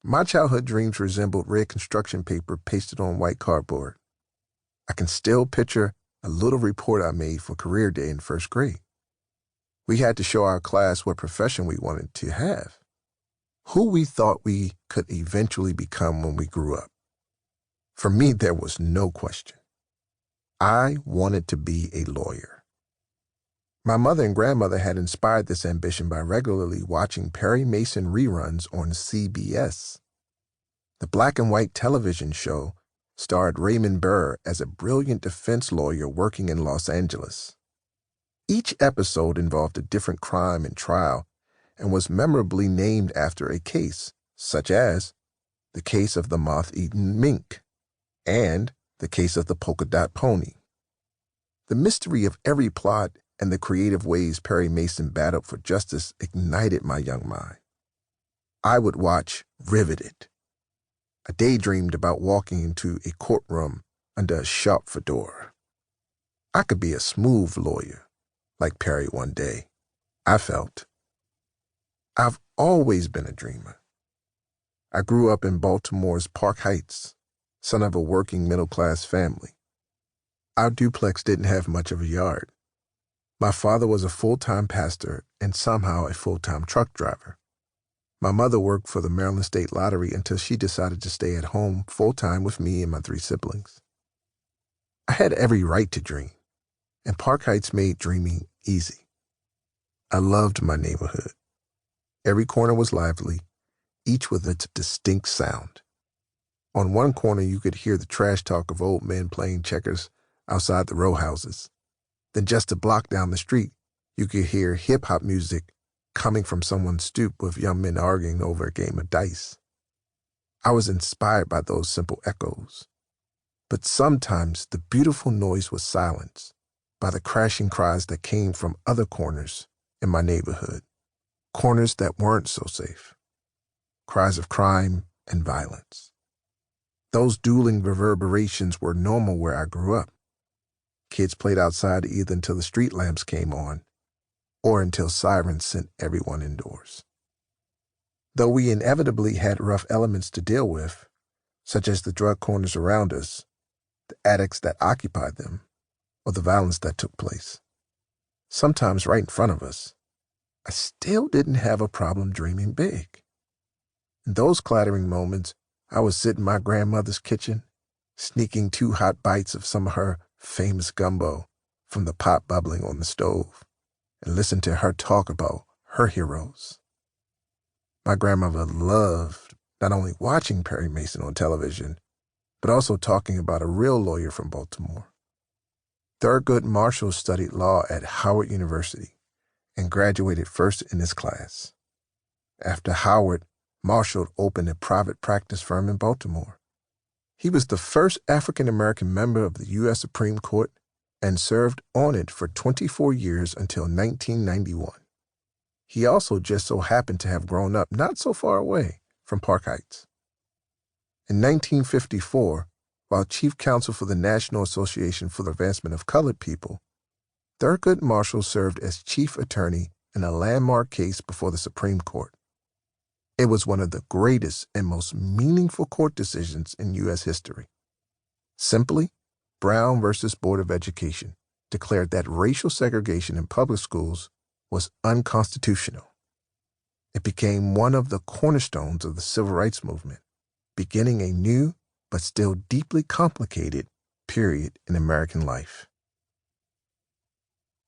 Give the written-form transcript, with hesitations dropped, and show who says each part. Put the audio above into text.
Speaker 1: My childhood dreams resembled red construction paper pasted on white cardboard. I can still picture a little report I made for career day in first grade. We had to show our class what profession we wanted to have, who we thought we could eventually become when we grew up. For me, there was no question. I wanted to be a lawyer. My mother and grandmother had inspired this ambition by regularly watching Perry Mason reruns on CBS. The black and white television show starred Raymond Burr as a brilliant defense lawyer working in Los Angeles. Each episode involved a different crime and trial and was memorably named after a case, such as the case of the moth-eaten mink and the case of the polka dot pony. The mystery of every plot and the creative ways Perry Mason battled for justice ignited my young mind. I would watch riveted. I daydreamed about walking into a courtroom under a sharp fedora. I could be a smooth lawyer, like Perry one day, I felt. I've always been a dreamer. I grew up in Baltimore's Park Heights, son of a working middle-class family. Our duplex didn't have much of a yard. My father was a full-time pastor and somehow a full-time truck driver. My mother worked for the Maryland State Lottery until she decided to stay at home full-time with me and my 3 siblings. I had every right to dream, and Park Heights made dreaming easy. I loved my neighborhood. Every corner was lively, each with its distinct sound. On one corner, you could hear the trash talk of old men playing checkers outside the row houses. Then just a block down the street, you could hear hip-hop music coming from someone's stoop with young men arguing over a game of dice. I was inspired by those simple echoes. But sometimes the beautiful noise was silenced by the crashing cries that came from other corners in my neighborhood, corners that weren't so safe, cries of crime and violence. Those dueling reverberations were normal where I grew up. Kids played outside either until the street lamps came on or until sirens sent everyone indoors. Though we inevitably had rough elements to deal with, such as the drug corners around us, the addicts that occupied them, or the violence that took place, sometimes right in front of us, I still didn't have a problem dreaming big. In those clattering moments, I would sit in my grandmother's kitchen, sneaking 2 hot bites of some of her famous gumbo from the pot bubbling on the stove, and listen to her talk about her heroes. My grandmother loved not only watching Perry Mason on television, but also talking about a real lawyer from Baltimore. Thurgood Marshall studied law at Howard University and graduated first in his class. After Howard, Marshall opened a private practice firm in Baltimore. He was the first African-American member of the U.S. Supreme Court and served on it for 24 years until 1991. He also just so happened to have grown up not so far away from Park Heights. In 1954, while chief counsel for the National Association for the Advancement of Colored People, Thurgood Marshall served as chief attorney in a landmark case before the Supreme Court. It was one of the greatest and most meaningful court decisions in U.S. history. Simply, Brown versus Board of Education declared that racial segregation in public schools was unconstitutional. It became one of the cornerstones of the civil rights movement, beginning a new but still deeply complicated period in American life.